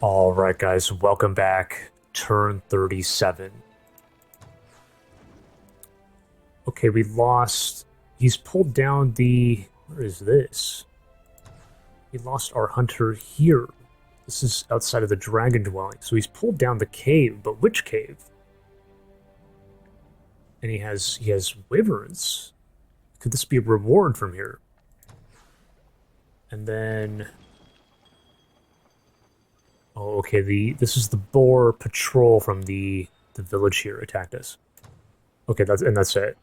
Alright guys, welcome back. Turn 37. Okay, we lost... He's pulled down the... Where is this? We lost our hunter here. This is outside of the dragon dwelling. So he's pulled down the cave, but which cave? And he has wyverns. Could this be a reward from here? And then... Oh, okay, this is the boar patrol from the village here attacked us. Okay, that's it.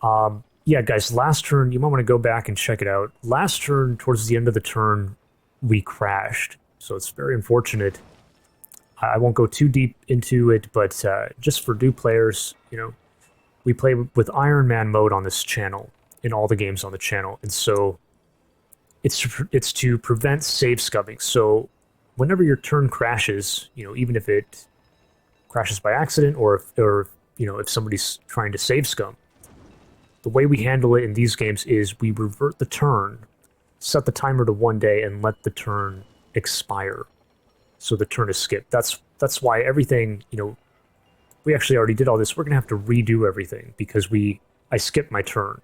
Yeah, guys, last turn, you might want to go back and check it out. Last turn, towards the end of the turn, we crashed. So it's very unfortunate. I won't go too deep into it, but just for new players, you know, we play with Iron Man mode on this channel, in all the games on the channel, and so it's to prevent save scumming. So whenever your turn crashes, you know, even if it crashes by accident or you know, if somebody's trying to save scum, the way we handle it in these games is we revert the turn, set the timer to 1 day, and let the turn expire. So the turn is skipped. That's why everything, you know, we actually already did all this. We're gonna have to redo everything because I skipped my turn.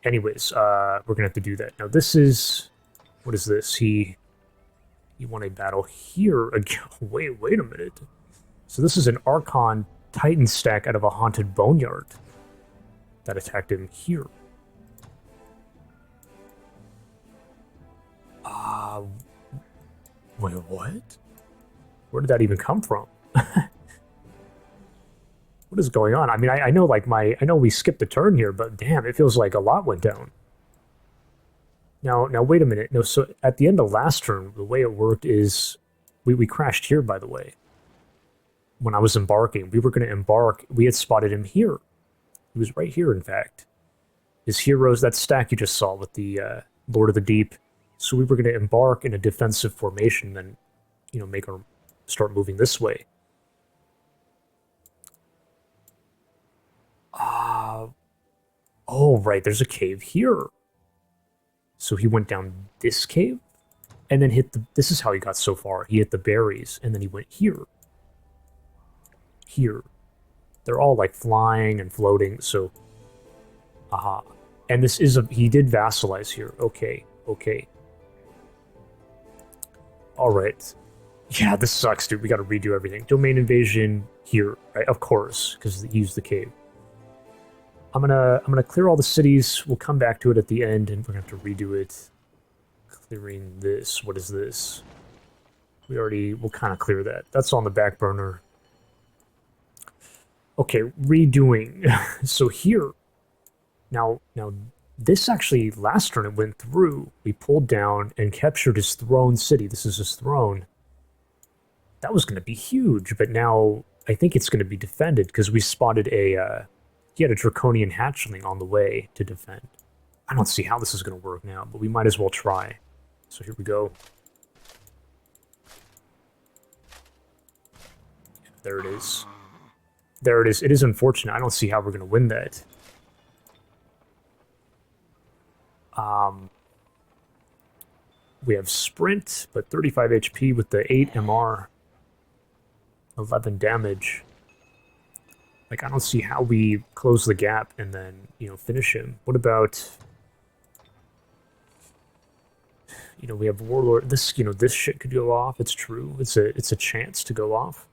Anyways, we're gonna have to do that. Now this is, what is this? He won a battle here again. Wait a minute. So this is an Archon Titan stack out of a Haunted Boneyard that attacked him here. Wait, what? Where did that even come from? What is going on? I mean, I know, like, I know we skipped the turn here, but damn, it feels like a lot went down. Now, wait a minute. No, so at the end of last turn, the way it worked is we crashed here, by the way. When I was embarking, we were going to embark. We had spotted him here. He was right here, in fact. His heroes, that stack you just saw with the Lord of the Deep. So we were going to embark in a defensive formation, then, you know, start moving this way. Oh, right, there's a cave here. So he went down this cave, and then hit the... This is how he got so far. He hit the berries, and then he went here. Here. They're all, like, flying and floating, so... Aha. And this is a... He did vassalize here. Okay. Alright. Yeah, this sucks, dude. We gotta redo everything. Domain invasion here, right? Of course, because he used the cave. I'm gonna clear all the cities. We'll come back to it at the end, and we're gonna have to redo it. Clearing this. What is this? We'll kind of clear that. That's on the back burner. Okay, redoing. So here. Now, this actually, last turn it went through. We pulled down and captured his throne city. This is his throne. That was going to be huge, but now I think it's going to be defended because we spotted he had a draconian hatchling on the way to defend. I don't see how this is going to work now, but we might as well try. So here we go. There it is. There it is. It is unfortunate. I don't see how we're going to win that. We have sprint, but 35 HP with the 8 MR. 11 damage. Like, I don't see how we close the gap and then, you know, finish him. What about... You know, we have Warlord. This, you know, this shit could go off. It's true. It's a chance to go off.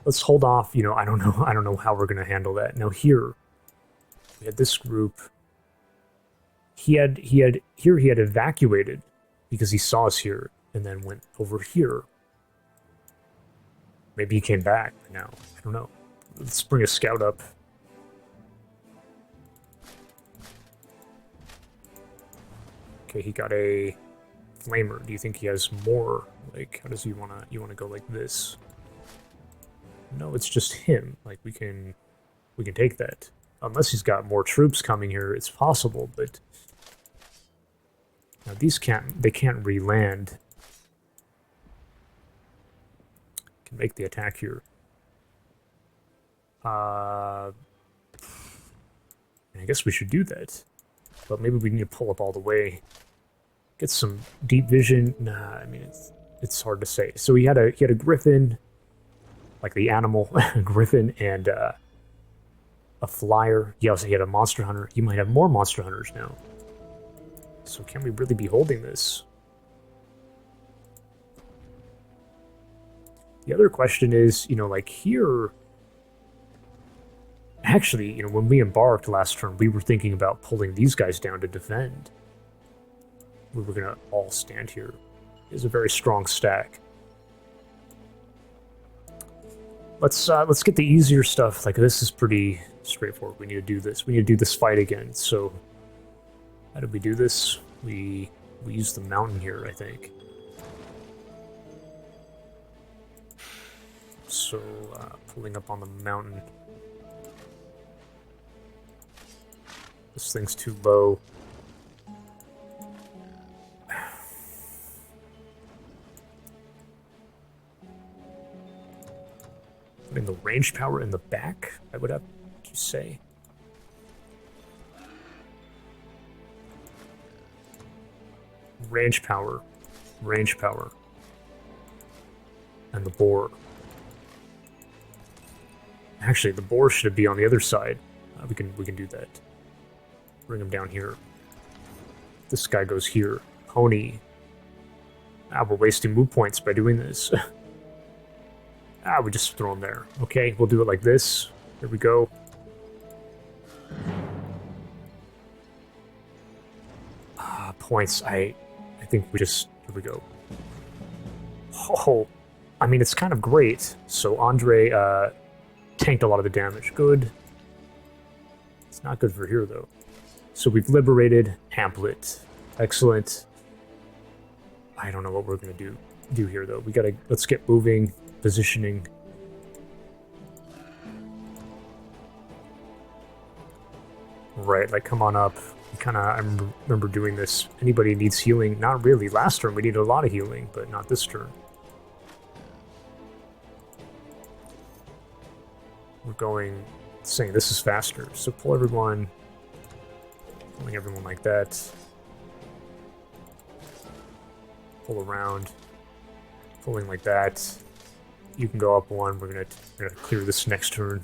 Let's hold off. You know, I don't know how we're gonna handle that. Now here, we had this group. He had evacuated because he saw us here and then went over here. Maybe he came back now. I don't know. Let's bring a scout up. Okay, he got a flamer. Do you think he has more? Like, how does he wanna go like this? No, it's just him. Like, we can take that. Unless he's got more troops coming here, it's possible, but now these can't re-land. Can make the attack here. I guess we should do that. But maybe we need to pull up all the way. get some deep vision. Nah, I mean it's hard to say. So he had a Gryphon, like the animal, Gryphon, and a flyer. He also had a monster hunter. He might have more monster hunters now. So can we really be holding this? The other question is, you know, like here. Actually, you know, when we embarked last turn, we were thinking about pulling these guys down to defend. We were gonna all stand here. It's a very strong stack. Let's get the easier stuff. Like this is pretty straightforward. We need to do this. We need to do this fight again. So how did we do this? We used the mountain here, I think. So pulling up on the mountain. This thing's too low. Putting the range power in the back, I would have to say. Range power. Range power. And the boar. Actually, the boar should be on the other side. We can do that. Bring him down here. This guy goes here. Pony. We're wasting move points by doing this. We just throw him there. Okay, we'll do it like this. There we go. Points. I think we just... Here we go. Oh, I mean, it's kind of great. So Andre tanked a lot of the damage. Good. It's not good for here, though. So we've liberated Hamplet. Excellent. I don't know what we're gonna do here though. Let's get moving, positioning. Right, like come on up. I remember doing this. Anybody needs healing? Not really. Last turn we needed a lot of healing, but not this turn. We're saying this is faster. So pull everyone. Pulling everyone like that. Pull around. Pulling like that. You can go up one. We're gonna clear this next turn.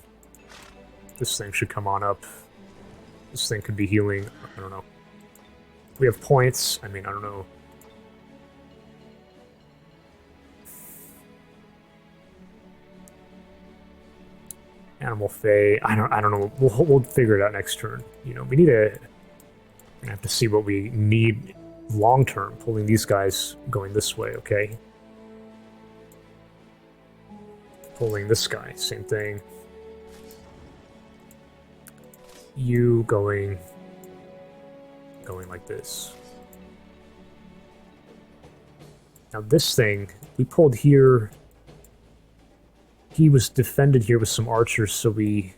This thing should come on up. This thing could be healing. I don't know. We have points. I mean, I don't know. Animal Fae. I don't know. We'll figure it out next turn. You know, we need to. We're gonna have to see what we need long term. Pulling these guys going this way. Okay. Pulling this guy. Same thing. You going like this. Now this thing, we pulled here. He was defended here with some archers, so we...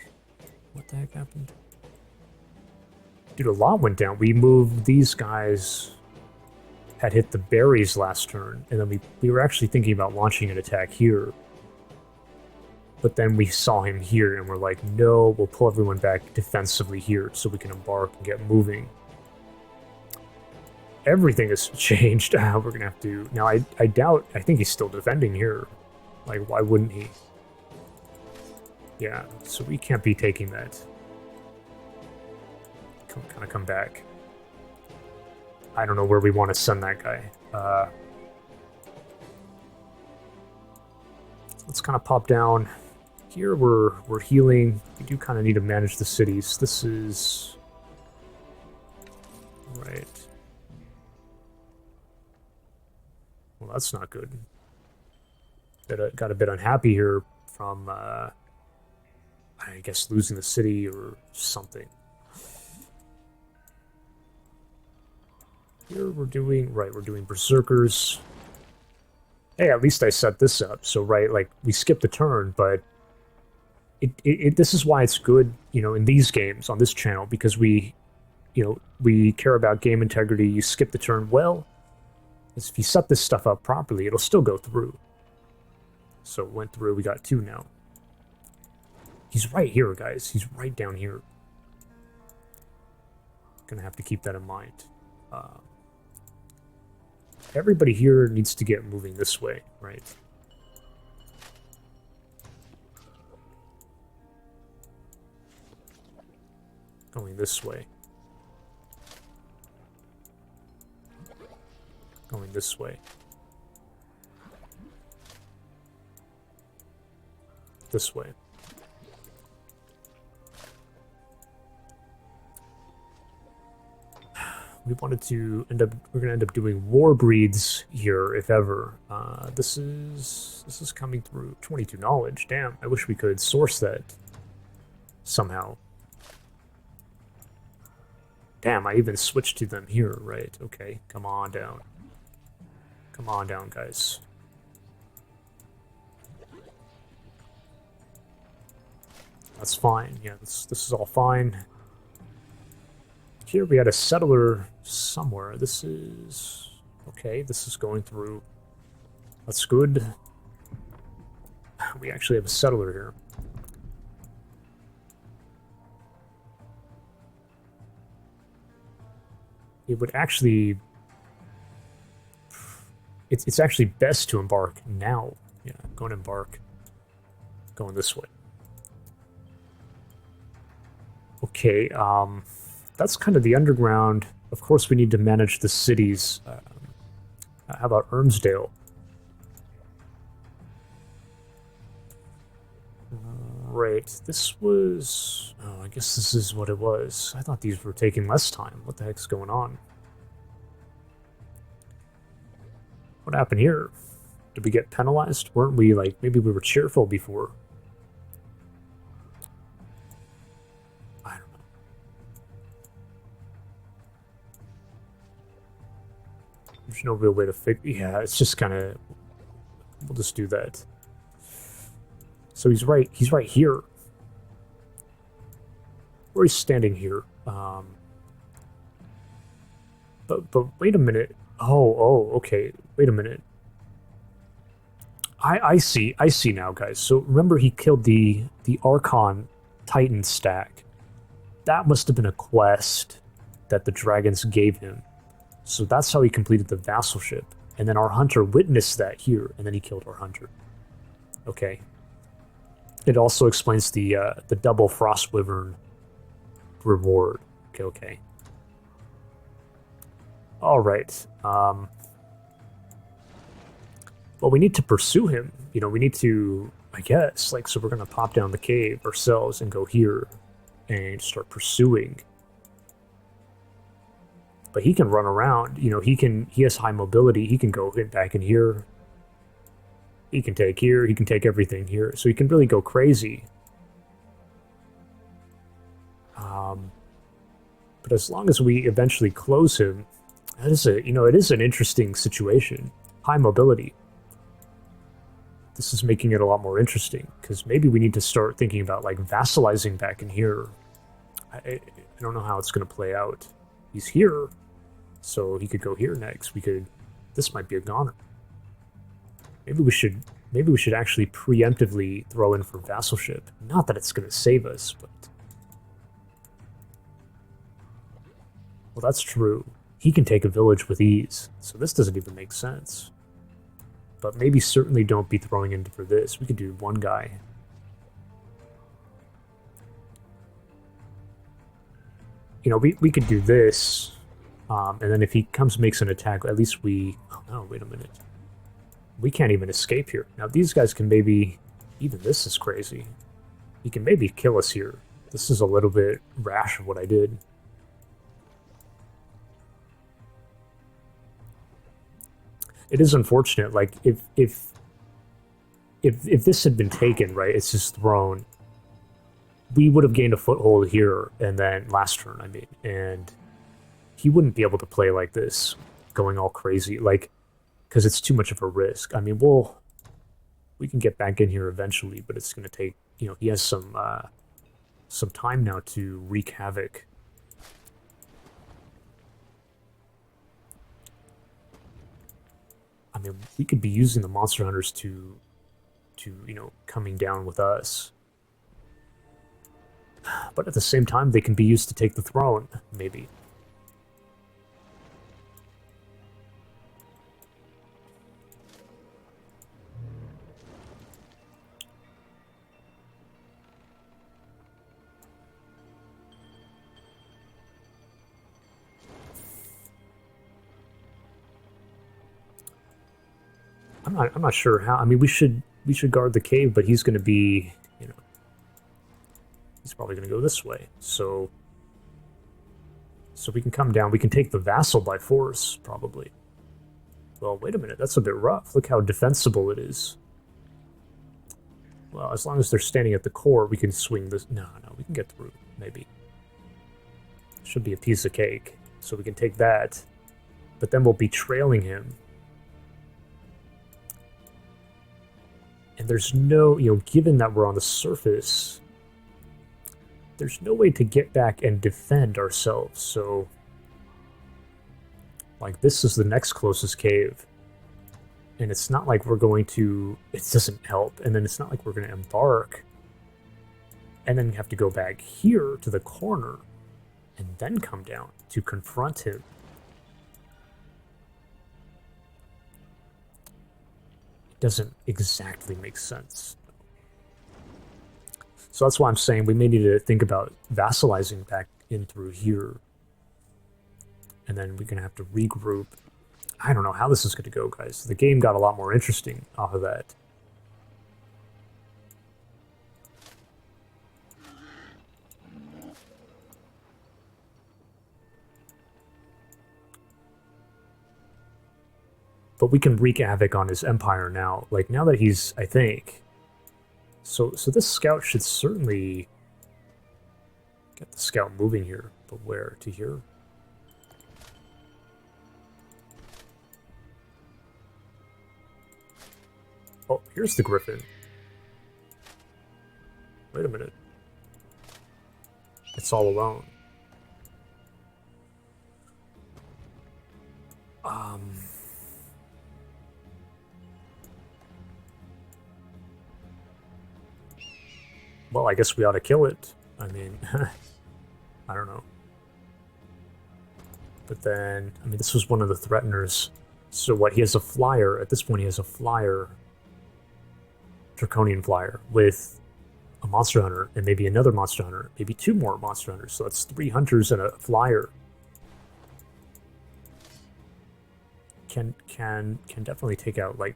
What the heck happened? Dude, a lot went down. We moved these guys... Had hit the berries last turn, and then we were actually thinking about launching an attack here. But then we saw him here, and we're like, no, we'll pull everyone back defensively here so we can embark and get moving. Everything has changed. We're going to have to... Now, I doubt... I think he's still defending here. Like, why wouldn't he? Yeah, so we can't be taking that. Kind of come back. I don't know where we want to send that guy. Let's kind of pop down. Here we're healing. We do kind of need to manage the cities. This is... Right. Well, that's not good. Got a bit unhappy here from, I guess, losing the city or something. Here we're doing... Right, we're doing Berserkers. Hey, at least I set this up. So, right, like, we skipped the turn, but... This is why it's good, you know, in these games on this channel, because we care about game integrity. You skip the turn well. If you set this stuff up properly, it'll still go through. So it went through. We got 2 now. He's right here, guys. He's right down here. Gonna have to keep that in mind. everybody here needs to get moving this way, right? Going this way. Going this way. This way. We wanted to we're gonna end up doing war breeds here, if ever. This is coming through 22 knowledge. Damn, I wish we could source that somehow. Damn, I even switched to them here, right? Okay, come on down. Come on down, guys. That's fine. Yeah, this is all fine. Here we had a settler somewhere. This is... okay, this is going through. That's good. We actually have a settler here. It would actually... It's actually best to embark now. Yeah, going to embark. Going this way. Okay, that's kind of the underground. Of course, we need to manage the cities. How about Ermsdale? Right, this was... oh, I guess this is what it was. I thought these were taking less time. What the heck's going on? What happened here? Did we get penalized? Weren't we, like, maybe we were cheerful before? I don't know. There's no real way to fix... yeah, it's just kind of... we'll just do that. So he's right here. Or he's standing here. But wait a minute. Oh, okay. Wait a minute. I see now, guys. So remember he killed the Archon Titan stack. That must have been a quest that the dragons gave him. So that's how he completed the vassalship. And then our hunter witnessed that here, and then he killed our hunter. Okay. It also explains the double Frost Wyvern reward. Okay. All right. Well, we need to pursue him. You know, we need to, I guess, like, so we're going to pop down the cave ourselves and go here and start pursuing. But he can run around. You know, he has high mobility. He can go back in here. He can take here. He can take everything here. So he can really go crazy. But as long as we eventually close him, that is it is an interesting situation. High mobility. This is making it a lot more interesting, because maybe we need to start thinking about, like, vassalizing back in here. I don't know how it's going to play out. He's here, so he could go here next. This might be a goner. Maybe we should actually preemptively throw in for vassalship. Not that it's going to save us, but... well, that's true. He can take a village with ease, so this doesn't even make sense. But maybe certainly don't be throwing in for this. We could do one guy. You know, we could do this, and then if he makes an attack, at least we... oh no, wait a minute. We can't even escape here. Now these guys can maybe... even this is crazy. He can maybe kill us here. This is a little bit rash of what I did. It is unfortunate, like, if this had been taken, right, it's just thrown, we would have gained a foothold here, and then last turn, I mean, and he wouldn't be able to play like this, going all crazy, like, because it's too much of a risk. I mean, we can get back in here eventually, but it's going to take, you know, he has some time now to wreak havoc. I mean, we could be using the monster hunters to you know, coming down with us. But at the same time, they can be used to take the throne, maybe. I'm not sure how. I mean, we should guard the cave, but he's going to be, you know, he's probably going to go this way. So we can come down. We can take the vassal by force, probably. Well, wait a minute. That's a bit rough. Look how defensible it is. Well, as long as they're standing at the core, we can swing this. No, we can get through, maybe. Should be a piece of cake. So we can take that. But then we'll be trailing him. And there's no, given that we're on the surface, there's no way to get back and defend ourselves. So, like, this is the next closest cave. And it's not like we're going to, it doesn't help. And then it's not like we're going to embark. And then have to go back here to the corner. And then come down to confront him. It doesn't exactly make sense. So that's why I'm saying we may need to think about vassalizing back in through here. And then we're going to have to regroup. I don't know how this is going to go, guys. The game got a lot more interesting off of that. But we can wreak havoc on his empire now. Like, now that he's, I think... So this scout should certainly get the scout moving here. But where? To here? Oh, here's the Gryphon. Wait a minute. It's all alone. Well, I guess we ought to kill it. I mean, I don't know. But then, I mean, this was one of the threateners. So what, he has a flyer. At this point, he has a flyer. Draconian flyer with a monster hunter and maybe another monster hunter. Maybe two more monster hunters. So that's 3 hunters and a flyer. Can definitely take out, like,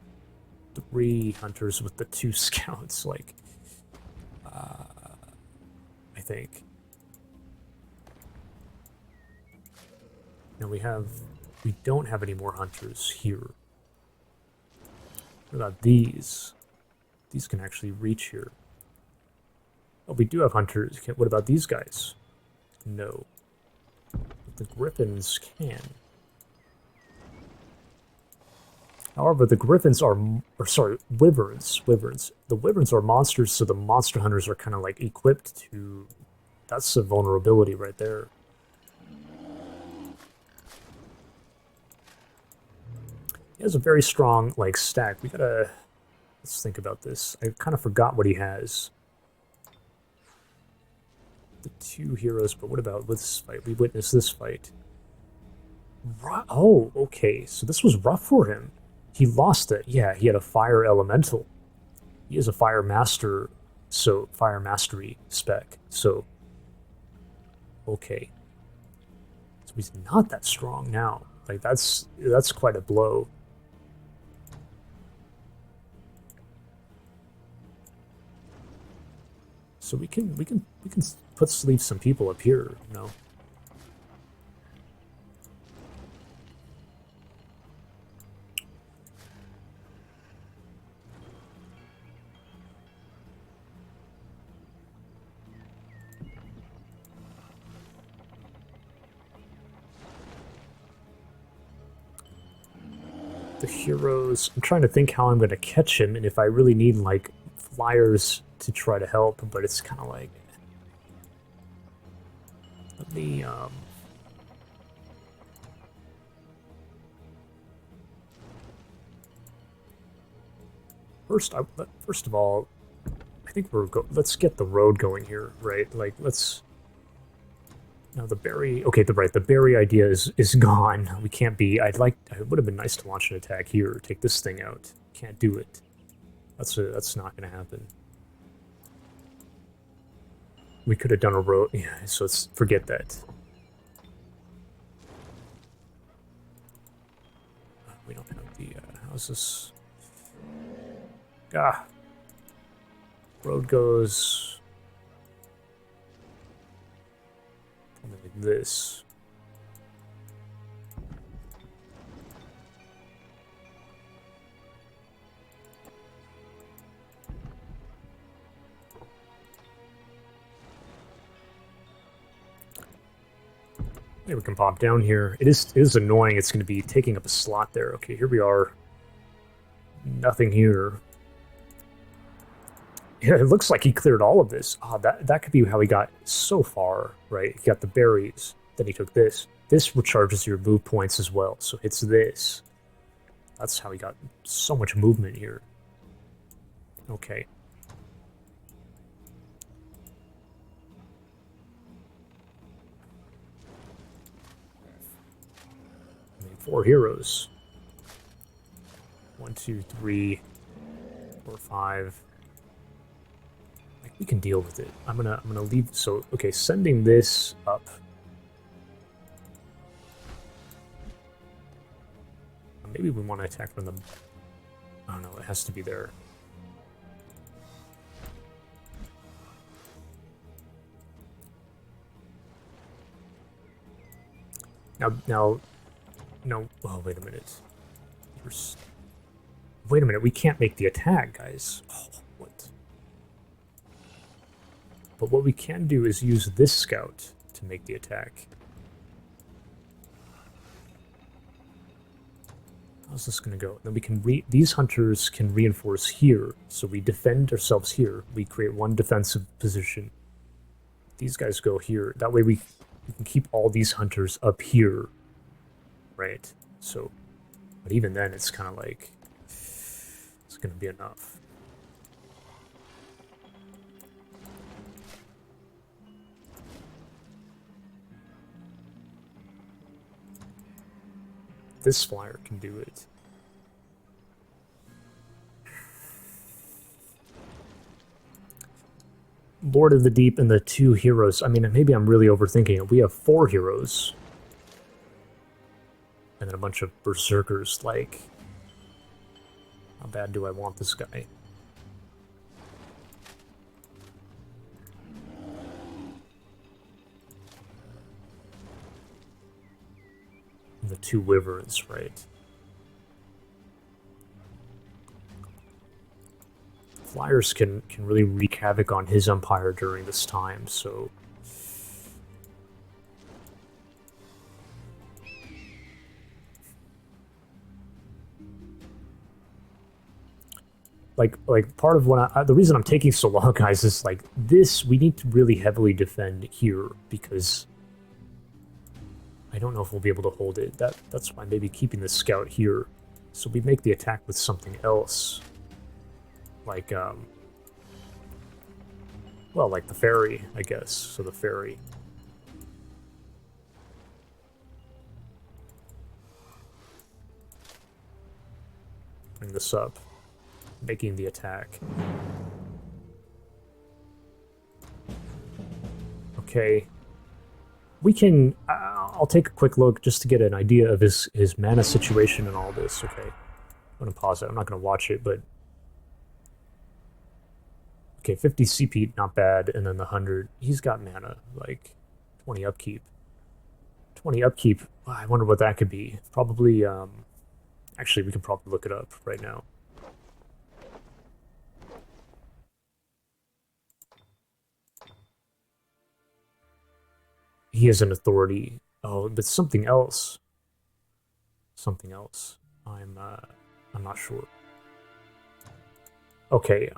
3 hunters with the 2 scouts, like... I think. Now we don't have any more hunters here. What about these? These can actually reach here. Oh, we do have hunters. What about these guys? No. But the Gryphons can. However, the Gryphons are, wyverns. The wyverns are monsters, so the monster hunters are kind of like equipped to. That's a vulnerability right there. He has a very strong like stack. We gotta let's think about this. I kind of forgot what he has. The 2 heroes, but what about this fight? We witnessed this fight. Oh, okay. So this was rough for him. He lost it. Yeah, he had a fire elemental. He is a fire master, so fire mastery spec. So, okay. So he's not that strong now. Like that's quite a blow. So we can leave some people up here, you know. The heroes. I'm trying to think how I'm going to catch him, and if I really need like flyers to try to help, but it's kind of like. Let me. First of all, I think let's get the road going here, right? Like let's. Now the berry, okay, the berry idea is gone. We can't be. It would have been nice to launch an attack here, take this thing out. Can't do it. That's not going to happen. We could have done a road, yeah. So let's forget that. We don't have the houses. Ah. Road goes something like this. Maybe we can pop down here. It is annoying. It's going to be taking up a slot there. Okay, here we are. Nothing here. Yeah, it looks like he cleared all of this. Ah, that could be how he got so far, right? He got the berries, then he took this. This recharges your move points as well, so hits this. That's how he got so much movement here. Okay. I mean, 4 heroes. 1, 2, 3, 4, 5. We can deal with it. I'm gonna leave. So okay, sending this up. Maybe we want to attack from the. I don't know. It has to be there. Now, no. Oh, wait a minute. Wait a minute. We can't make the attack, guys. Oh, what? But what we can do is use this scout to make the attack. How's this going to go? Then we can these hunters can reinforce here, so we defend ourselves here. We create one defensive position. These guys go here. That way we can keep all these hunters up here, right? So, but even then, it's kind of like it's going to be enough. This flyer can do it. Lord of the Deep and the 2 heroes. I mean, maybe I'm really overthinking it. We have 4 heroes. And then a bunch of berserkers, like... How bad do I want this guy? The 2 wyverns, right? Flyers can really wreak havoc on his empire during this time, so... Like part of what the reason I'm taking so long, guys, is like this, we need to really heavily defend here, because I don't know if we'll be able to hold it. That's why maybe keeping the scout here. So we make the attack with something else. Like, well, like the ferry, I guess. So the ferry. Bring this up. Making the attack. Okay. We can... I'll take a quick look just to get an idea of his mana situation and all this, okay? I'm going to pause it. I'm not going to watch it, but... Okay, 50 CP, not bad, and then the 100. He's got mana, like 20 upkeep. 20 upkeep, I wonder what that could be. Probably, actually, we can probably look it up right now. He is an authority. Oh, but something else. Something else. I'm not sure. Okay,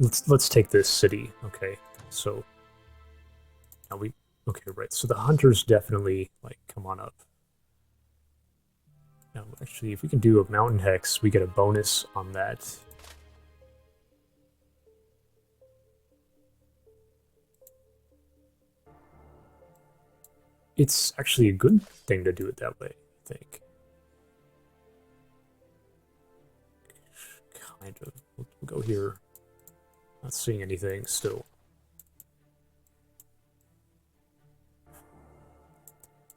Let's take this city. Okay, so now okay, right. So the hunters definitely like come on up. Now, actually, if we can do a mountain hex, we get a bonus on that. It's actually a good thing to do it that way, I think. Kind of. We'll go here. Not seeing anything still.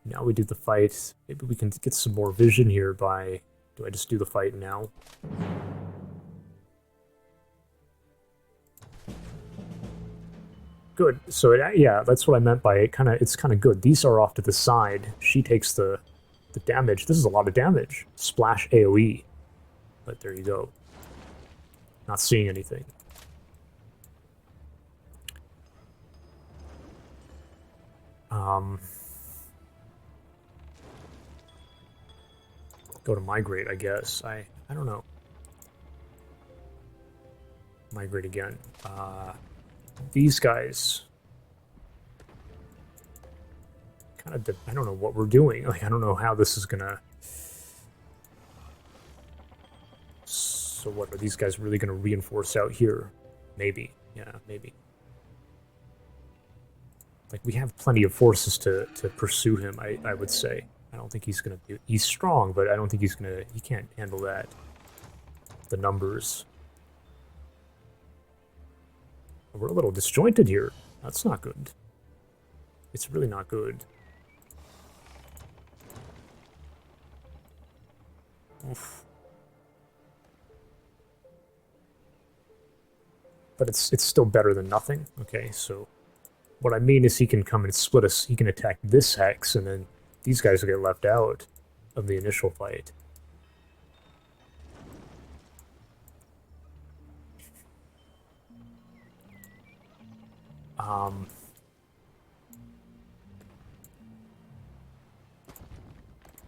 Now we do the fight. Maybe we can get some more vision here by... Do I just do the fight now? Good. So yeah, that's what I meant by it. It's kind of good. These are off to the side. She takes the damage. This is a lot of damage. Splash AoE. But there you go. Not seeing anything. Go to migrate, I guess. I don't know. Migrate again. These guys kind of... I don't know what we're doing. Like, I don't know how this is gonna... So what, are these guys really gonna reinforce out here? Maybe. Yeah, maybe. Like, we have plenty of forces to pursue him, I would say. I don't think he's gonna be... He's strong, but I don't think he's gonna... He can't handle that. The numbers. We're a little disjointed here. That's not good. It's really not good. Oof. But it's still better than nothing. Okay, so what I mean is he can come and split us. He can attack this hex, and then these guys will get left out of the initial fight.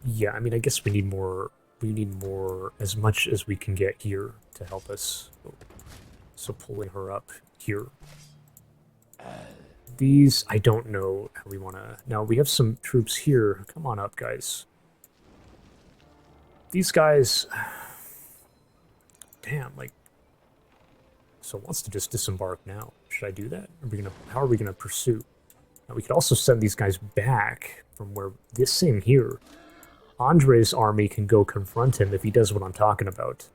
Yeah, I mean, I guess we need more as much as we can get here to help us. So pulling her up here. These, I don't know how we want to... Now, we have some troops here. Come on up, guys. These guys... Damn, like... So wants to just disembark now. Should I do that? How are we gonna pursue? Now, we could also send these guys back from where... This same here. Andre's army can go confront him if he does what I'm talking about.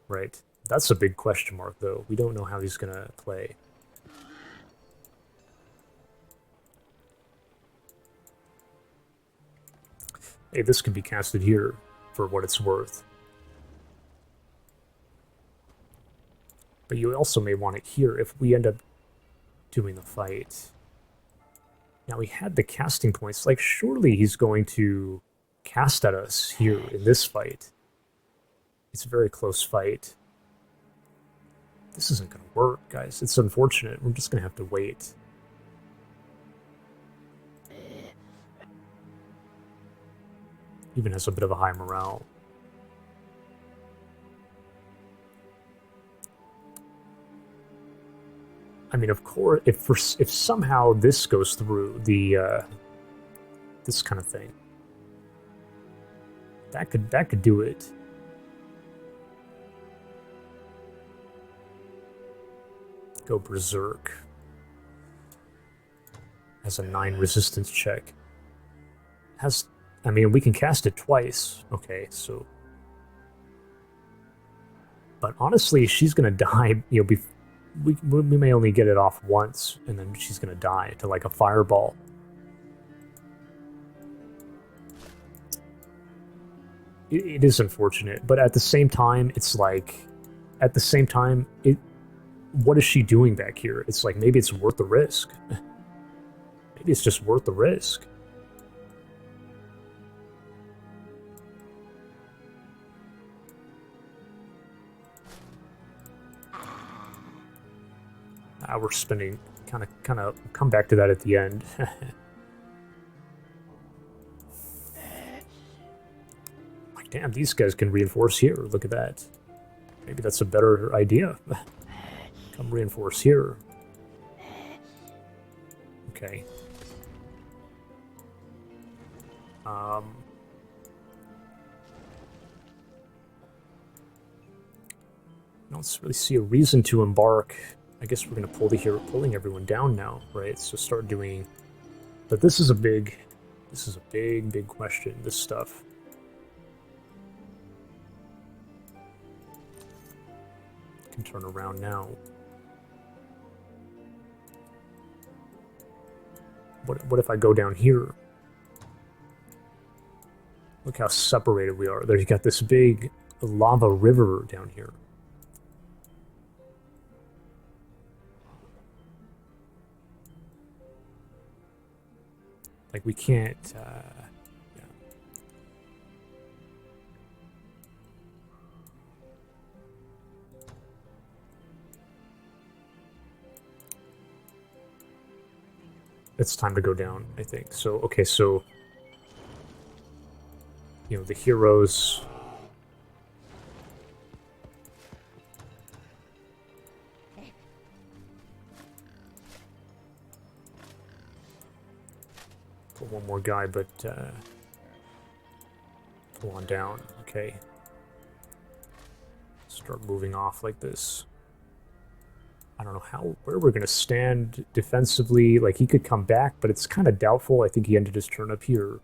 Right. That's a big question mark, though. We don't know how he's gonna play. Hey, this can be casted here for what it's worth. But you also may want it here if we end up doing the fight. Now, we had the casting points. Like, surely he's going to cast at us here in this fight. It's a very close fight. This isn't going to work, guys. It's unfortunate. We're just going to have to wait. Even has a bit of a high morale. I mean, of course, if somehow this goes through, the this kind of thing, that could do it. Go berserk. Has a 9 resistance check. I mean, we can cast it twice. Okay, so... But honestly, she's gonna die, you know, we may only get it off once, and then she's gonna die to, like, a fireball. It is unfortunate, but at the same time, it's like... At the same time, what is she doing back here? It's like, maybe it's worth the risk. Maybe it's just worth the risk. We're spending... Kind of come back to that at the end. Like, damn, these guys can reinforce here. Look at that. Maybe that's a better idea. Come reinforce here. Okay. I don't really see a reason to embark. I guess we're going to pulling everyone down now, right? So start doing... But this is a big question, this stuff. Can turn around now. What if I go down here? Look how separated we are. There's got this big lava river down here. Like, we can't... yeah. It's time to go down, I think. So, okay, so... You know, the heroes... Put one more guy, but, pull on down, okay. Start moving off like this. I don't know where we're going to stand defensively. Like, he could come back, but it's kind of doubtful. I think he ended his turn up here,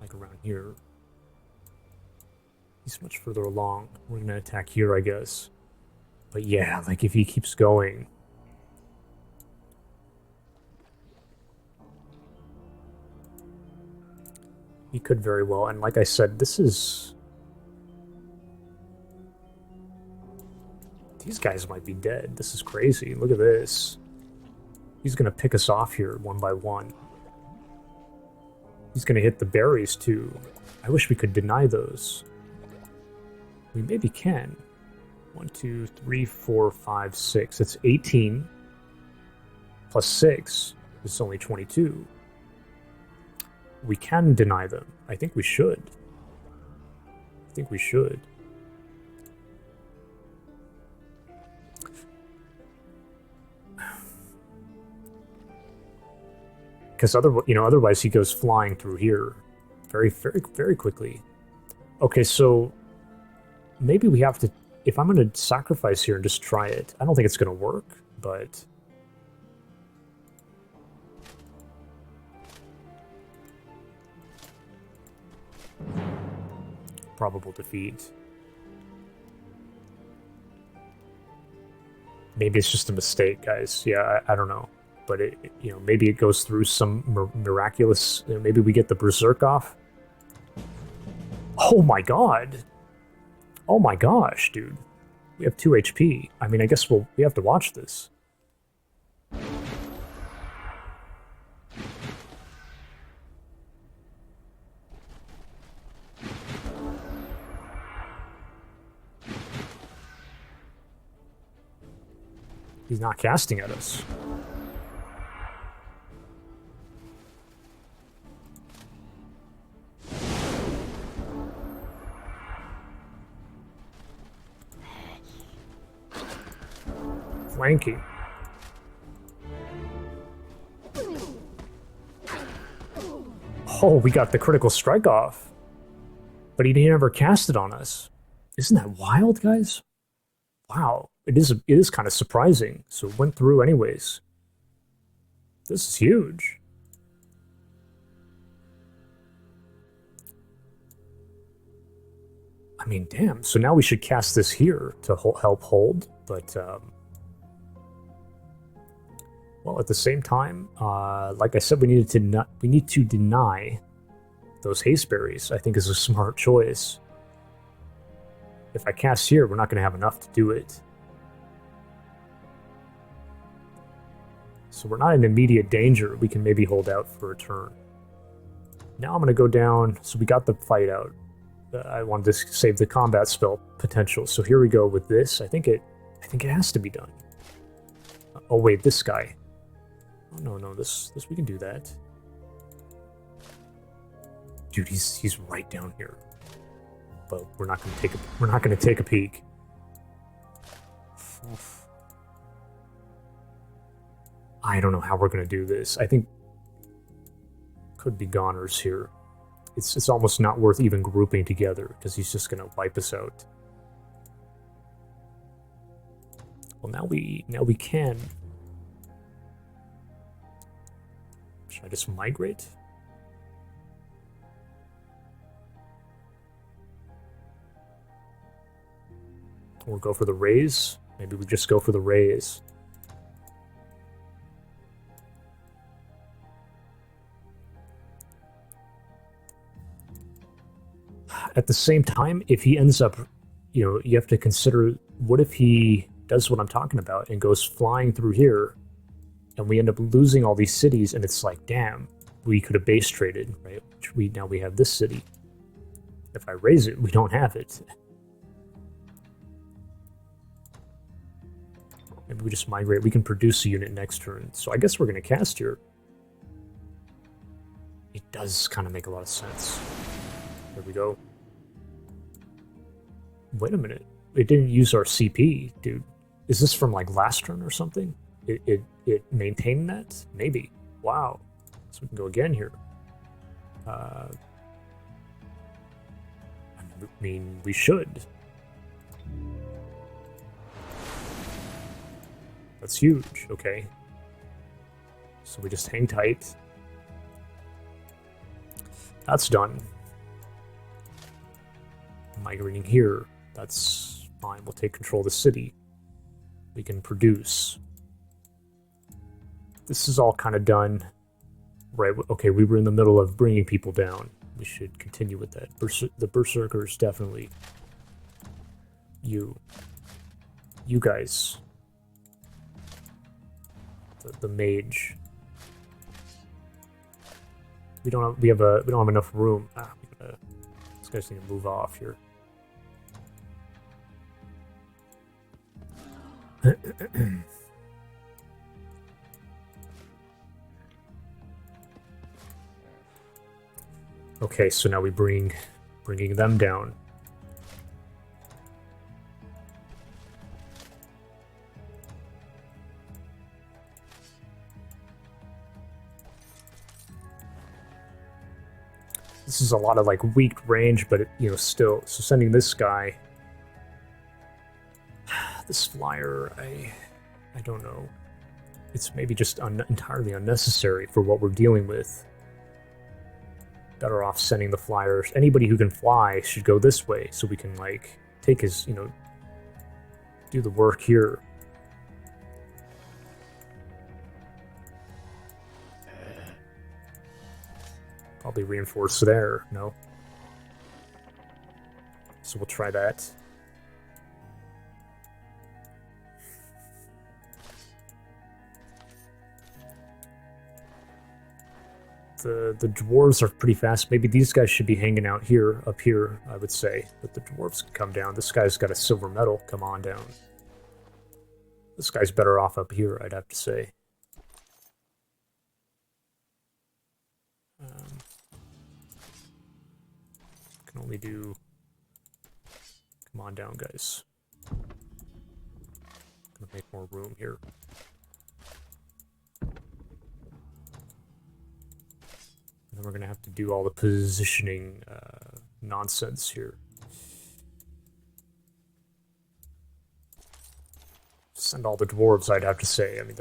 like around here. He's much further along. We're going to attack here, I guess. But yeah, like, if he keeps going... He could very well. And like I said, this is... These guys might be dead. This is crazy. Look at this. He's going to pick us off here one by one. He's going to hit the berries, too. I wish we could deny those. We maybe can. 1, 2, 3, 4, 5, 6. It's 18. Plus 6 is only 22. We can deny them. I think we should. I think we should. Because otherwise he goes flying through here very, very, very quickly. Okay, so maybe we have to... If I'm going to sacrifice here and just try it, I don't think it's going to work, but... Probable defeat. Maybe it's just a mistake, guys. Yeah, I don't know. But maybe it goes through some miraculous... maybe we get the Berserk off. Oh my god! Oh my gosh, dude. We have 2 HP. I mean, I guess we have to watch this. He's not casting at us. Flanking. Oh, we got the critical strike off. But he never cast it on us. Isn't that wild, guys? Wow. It is kind of surprising. So it went through anyways. This is huge. I mean, damn. So now we should cast this here to help hold. But, well, at the same time, like I said, we need to deny those HasteBerries. I think is a smart choice. If I cast here, we're not going to have enough to do it. So we're not in immediate danger. We can maybe hold out for a turn. Now I'm going to go down. So we got the fight out. I wanted to save the combat spell potential. So here we go with this. I think it has to be done. Oh wait, this guy. Oh no, this we can do that. Dude, he's right down here. But we're not going to take a peek. I don't know how we're going to do this. I think could be goners here. It's almost not worth even grouping together because he's just going to wipe us out. Well, now we can. Should I just migrate? Or go for the raise? Maybe we just go for the raise. at the same time, if he ends up, you have to consider, what if he does what I'm talking about and goes flying through here, and we end up losing all these cities, and it's like, damn, we could have base traded, right? Now we have this city. If I raise it, we don't have it. Maybe we just migrate. We can produce a unit next turn. So I guess we're going to cast here. It does kind of make a lot of sense. There we go. Wait a minute. It didn't use our CP, dude. Is this from like last turn or something? It maintained that? Maybe. Wow. So we can go again here. I mean, we should. That's huge. Okay. So we just hang tight. That's done. Migrating here. That's fine. We'll take control of the city. We can produce. This is all kind of done. Right, okay, we were in the middle of bringing people down. We should continue with that. The Berserkers, definitely. You guys. The mage. We don't have enough room. These guys need to move off here. Okay, so now we bringing them down. This is a lot of like weak range, but still. So sending this guy, this flyer, I don't know. It's maybe just entirely unnecessary for what we're dealing with. Better off sending the flyers. Anybody who can fly should go this way, so we can like take his, do the work here. Probably reinforce there, no? So we'll try that. The dwarves are pretty fast. Maybe these guys should be hanging out here, up here, I would say. But the dwarves can come down. This guy's got a silver medal. Come on down. This guy's better off up here, I'd have to say. Can only do... Come on down, guys. Gonna make more room here. And then we're going to have to do all the positioning nonsense here. Send all the dwarves, I'd have to say. I mean,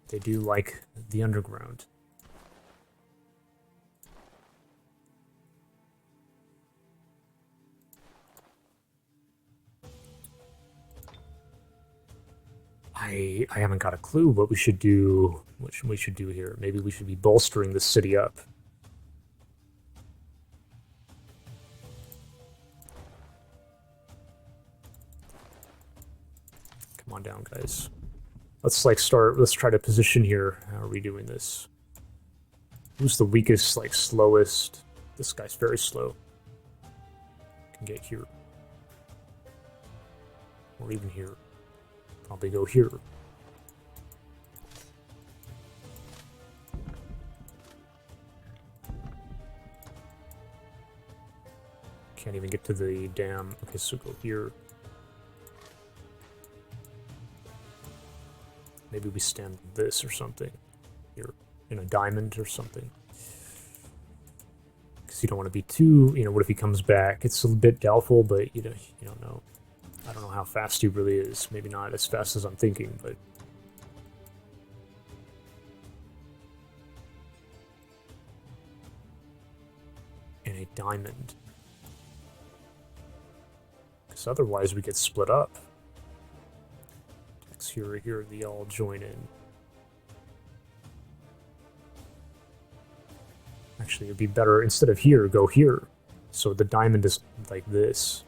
they do like the underground. I haven't got a clue what we should do. What we should do here? Maybe we should be bolstering the city up. Come on down, guys. Let's like start. Let's try to position here. How are we doing this? Who's the weakest? Like slowest? This guy's very slow. Can get here, or even here. Probably go here. Can't even get to the dam. Okay, so go here. Maybe we stand this or something. Here, in a diamond or something. Because you don't want to be too, what if he comes back? It's a bit doubtful, but you don't know. I don't know how fast he really is. Maybe not as fast as I'm thinking, but... In a diamond. Because otherwise we get split up. Text here, they all join in. Actually, it'd be better, instead of here, go here. So the diamond is like this.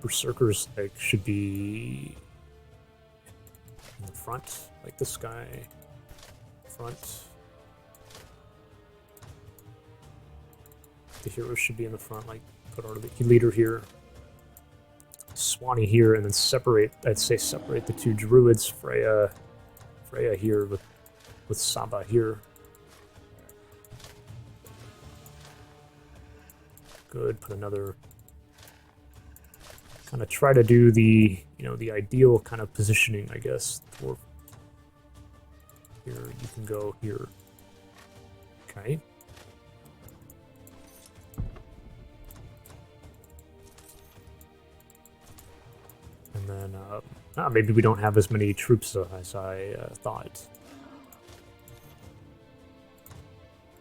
Berserkers like should be in the front, like this guy. Front. The hero should be in the front, like put our leader here. Swanee here, and then separate, I'd say separate the two druids, Freya here with Saba here. Good, put another, kind of try to do the, you know, the ideal kind of positioning, I guess. Dwarf. Here, you can go here. Okay. And then, maybe we don't have as many troops as I thought.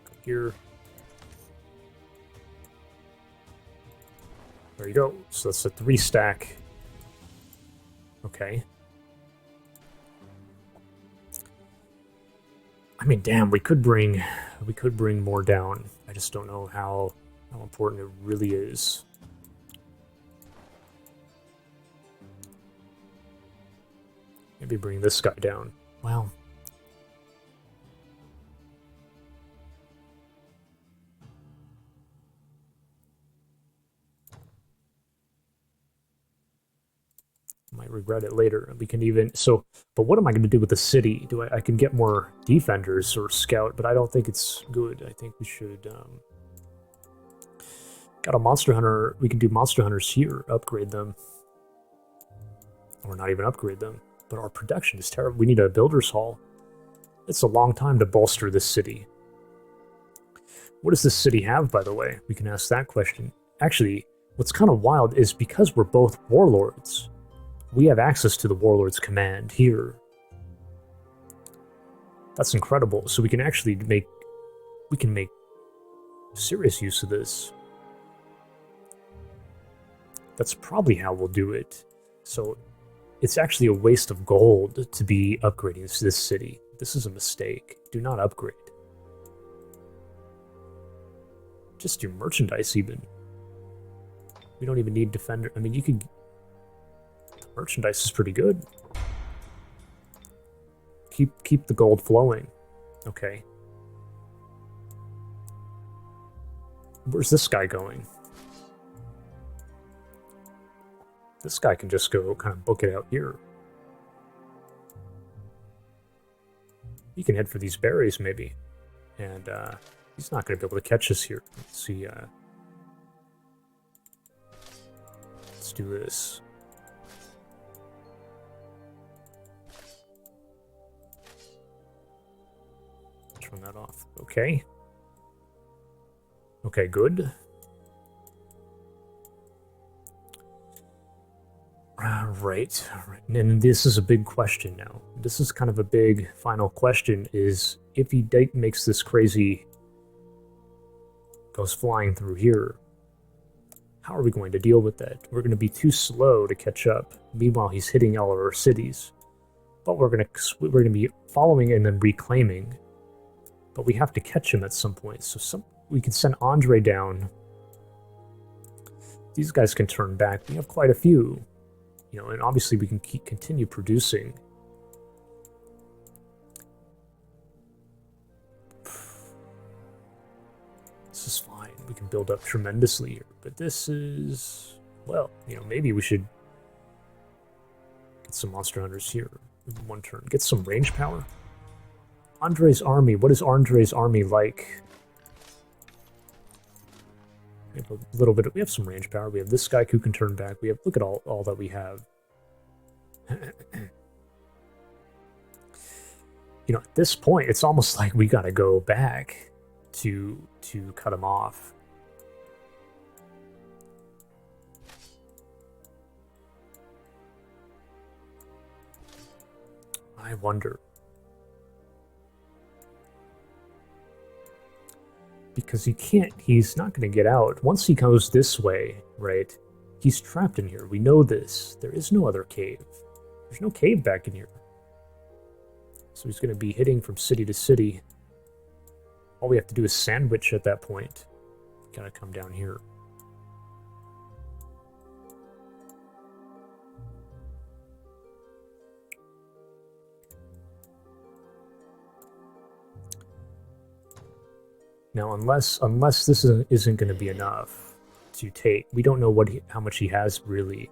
Go here. There you go. So that's a 3-stack. Okay. I mean, damn, we could bring more down. I just don't know how important it really is. Maybe bring this guy down. Wow. Might regret it later. We can even but what am I going to do with the city? I can get more defenders or scout, but I don't think it's good. I think we should got a monster hunter. We can do monster hunters here, upgrade them, or not even upgrade them. But our production is terrible. We need a builder's hall. It's a long time to bolster this city. What does this city have, by the way? We can ask that question. Actually, what's kind of wild is because we're both warlords, we have access to the warlord's command here. That's incredible. So we can actually make serious use of this. That's probably how we'll do it. So it's actually a waste of gold to be upgrading this city. This is a mistake. Do not upgrade. Just do merchandise even. We don't even need defender. I mean, you could... Merchandise is pretty good. Keep the gold flowing. Okay. Where's this guy going? This guy can just go kind of book it out here. He can head for these berries, maybe. And he's not going to be able to catch us here. Let's see. Let's do this. Turn that off. Okay. Okay, good. Right. And this is a big question now. This is kind of a big final question, is if he makes this crazy, goes flying through here, how are we going to deal with that? We're going to be too slow to catch up. Meanwhile, he's hitting all of our cities. But we're going to be following and then reclaiming. But we have to catch him at some point. So we can send Andre down. These guys can turn back. We have quite a few. You know, and obviously we can continue producing. This is fine. We can build up tremendously here. But this is... Well, you know, maybe we should get some monster hunters here in one turn. Get some range power. Andre's army. What is Andre's army like? We have a little bit. We have some range power. We have this guy who can turn back. We have. Look at all that we have. You know, at this point, it's almost like we got to go back to cut him off. I wonder. Because he's not going to get out. Once he goes this way, right, he's trapped in here. We know this. There is no other cave. There's no cave back in here. So he's going to be hitting from city to city. All we have to do is sandwich at that point. Gotta come down here. Now, unless this isn't going to be enough to take, we don't know how much he has really.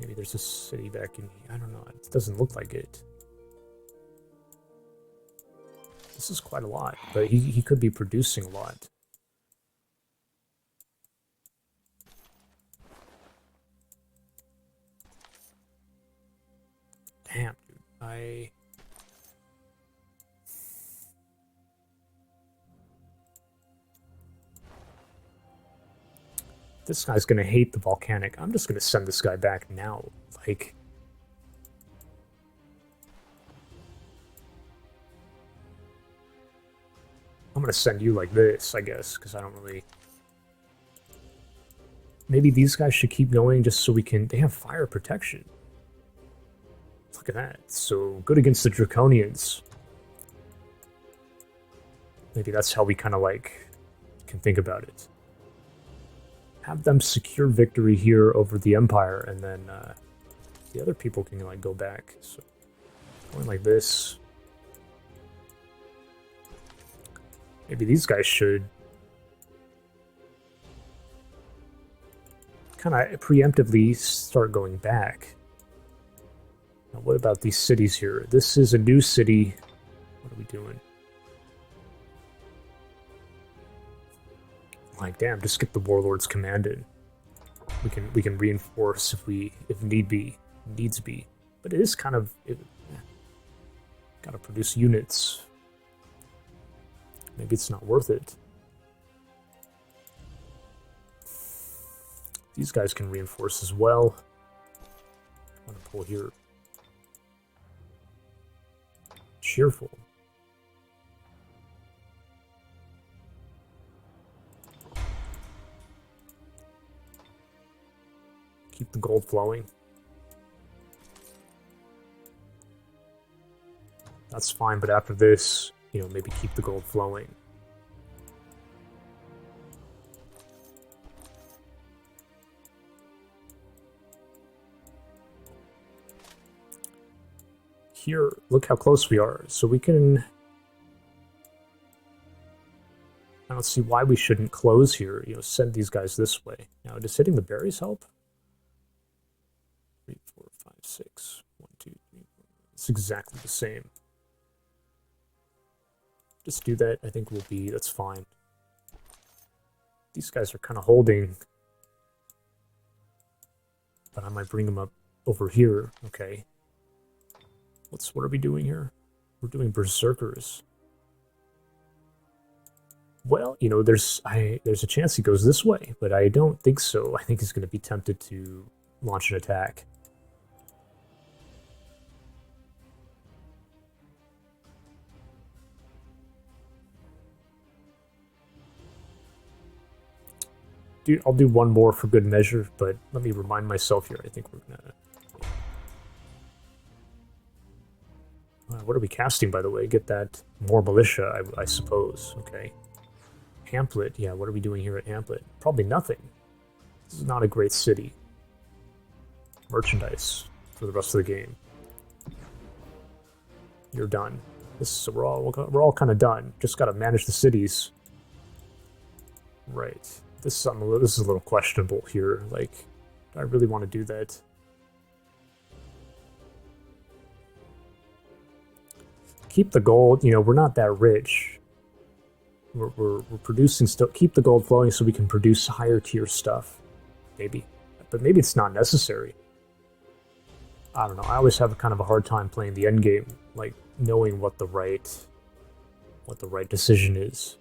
Maybe there's a city back in here. I don't know. It doesn't look like it. This is quite a lot, but he could be producing a lot. Damn, dude. This guy's gonna hate the volcanic. I'm just gonna send this guy back now. Like, I'm gonna send you like this, I guess, because I don't really... Maybe these guys should keep going just so we can... They have fire protection. Look at that. So good against the Draconians. Maybe that's how we kind of like can think about it. Have them secure victory here over the Empire, and then the other people can like go back. So going like this. Maybe these guys should kind of preemptively start going back. Now, what about these cities here? This is a new city. What are we doing? Like, damn, just get the Warlord's command in. We can reinforce if needs be. But it is kind of gotta produce units. Maybe it's not worth it. These guys can reinforce as well. I'm gonna pull here. Cheerful. Keep the gold flowing. That's fine, but after this, you know, maybe keep the gold flowing. Here, look how close we are. So we can... I don't see why we shouldn't close here. You know, send these guys this way. Now, does hitting the berries help? 3, 4, 5, 6. 1, 2, 3, 4. It's exactly the same. Just do that. I think that's fine. These guys are kind of holding. But I might bring them up over here. Okay. What are we doing here? We're doing berserkers. Well, you know, there's a chance he goes this way, but I don't think so. I think he's going to be tempted to launch an attack. Dude, I'll do one more for good measure, but let me remind myself here. I think we're gonna... what are we casting, by the way? Get that more militia, I suppose. Okay. Hamplet. Yeah, what are we doing here at Hamplet? Probably nothing. This is not a great city. Merchandise for the rest of the game. You're done. We're all kind of done. Just got to manage the cities. Right. This is a little questionable here. Like, do I really want to do that? Keep the gold. You know, we're not that rich. We're producing stuff. Keep the gold flowing so we can produce higher tier stuff. Maybe. But maybe it's not necessary. I don't know. I always have kind of a hard time playing the end game, like knowing what the right decision is.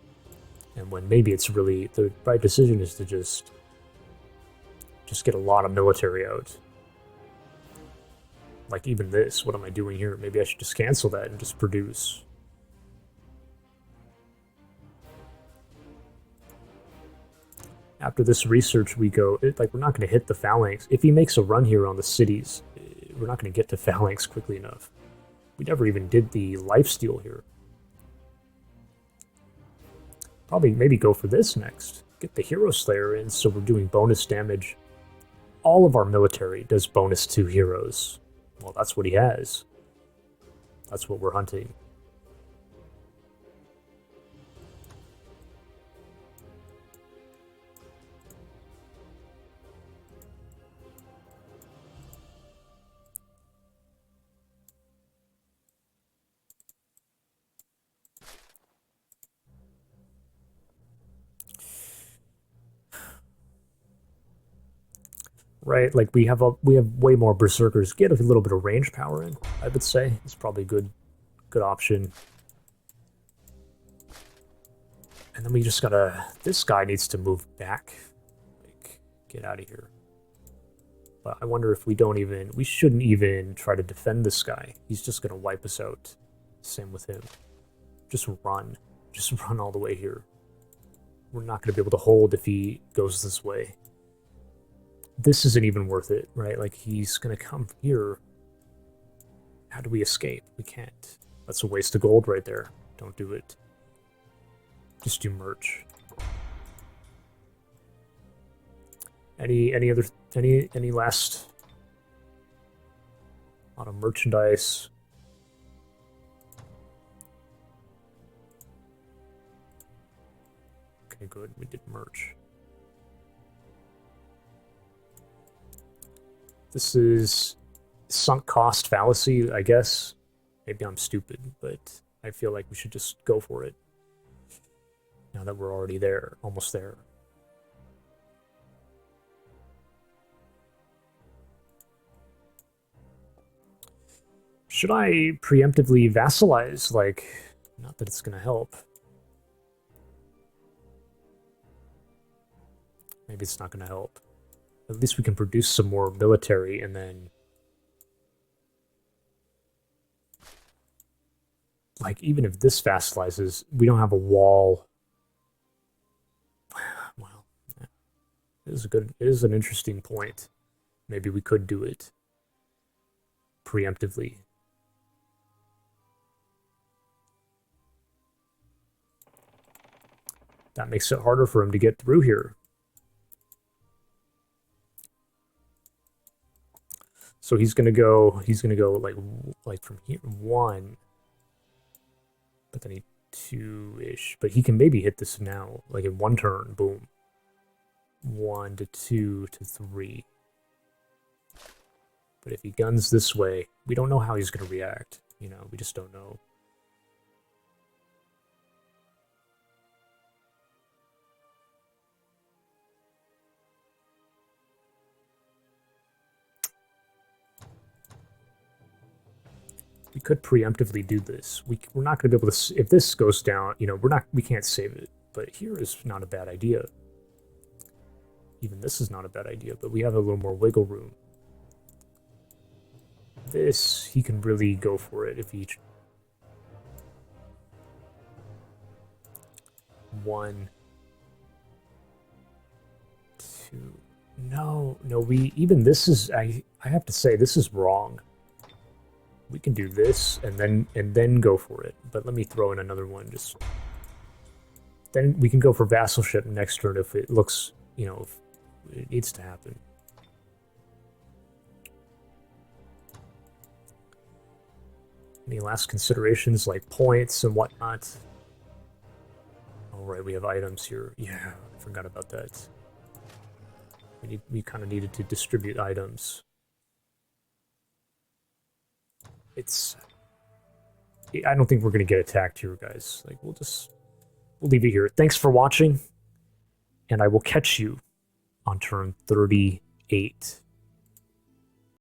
And when maybe it's really the right decision is to just get a lot of military out. Like even this, what am I doing here? Maybe I should just cancel that and just produce. After this research, we go, like, we're not going to hit the phalanx. If he makes a run here on the cities, we're not going to get to phalanx quickly enough. We never even did the lifesteal here. Probably maybe go for this next. Get the Hero Slayer in so we're doing bonus damage. All of our military does bonus to heroes. Well, that's what he has. That's what we're hunting. Right, like we have way more berserkers. Get a little bit of range power in, I would say. It's probably a good option. And then we just gotta... This guy needs to move back. Like, get out of here. But I wonder if we don't even... We shouldn't even try to defend this guy. He's just gonna wipe us out. Same with him. Just run. Just run all the way here. We're not gonna be able to hold if he goes this way. This isn't even worth it, right? Like, he's gonna come here. How do we escape? We can't. That's a waste of gold right there. Don't do it. Just do merch. Any last... A lot of merchandise. Okay, good. We did merch. This is sunk cost fallacy, I guess. Maybe I'm stupid, but I feel like we should just go for it. Now that we're already there, almost there. Should I preemptively vassalize? Like, not that it's gonna help. Maybe it's not gonna help. At least we can produce some more military and then... Like, even if this vassalizes, we don't have a wall. Well, it is an interesting point. Maybe we could do it preemptively. That makes it harder for him to get through here. So he's gonna go like from here, 1. But then he 2-ish. But he can maybe hit this now, like in 1 turn, boom. 1 to 2 to 3. But if he guns this way, we don't know how he's gonna react. You know, we just don't know. We could preemptively do this. We're not going to be able to... If this goes down, you know, we can't save it. But here is not a bad idea. Even this is not a bad idea, but we have a little more wiggle room. This, he can really go for it if he... 1, 2... No, even this is... I have to say, this is wrong. We can do this and then go for it. But let me throw in another one. Just then we can go for vassalship next turn if it looks, you know, if it needs to happen. Any last considerations like points and whatnot? All right, we have items here. Yeah, I forgot about that. We kind of needed to distribute items. I don't think we're going to get attacked here, guys. Like, we'll leave it here. Thanks for watching, and I will catch you on turn 38.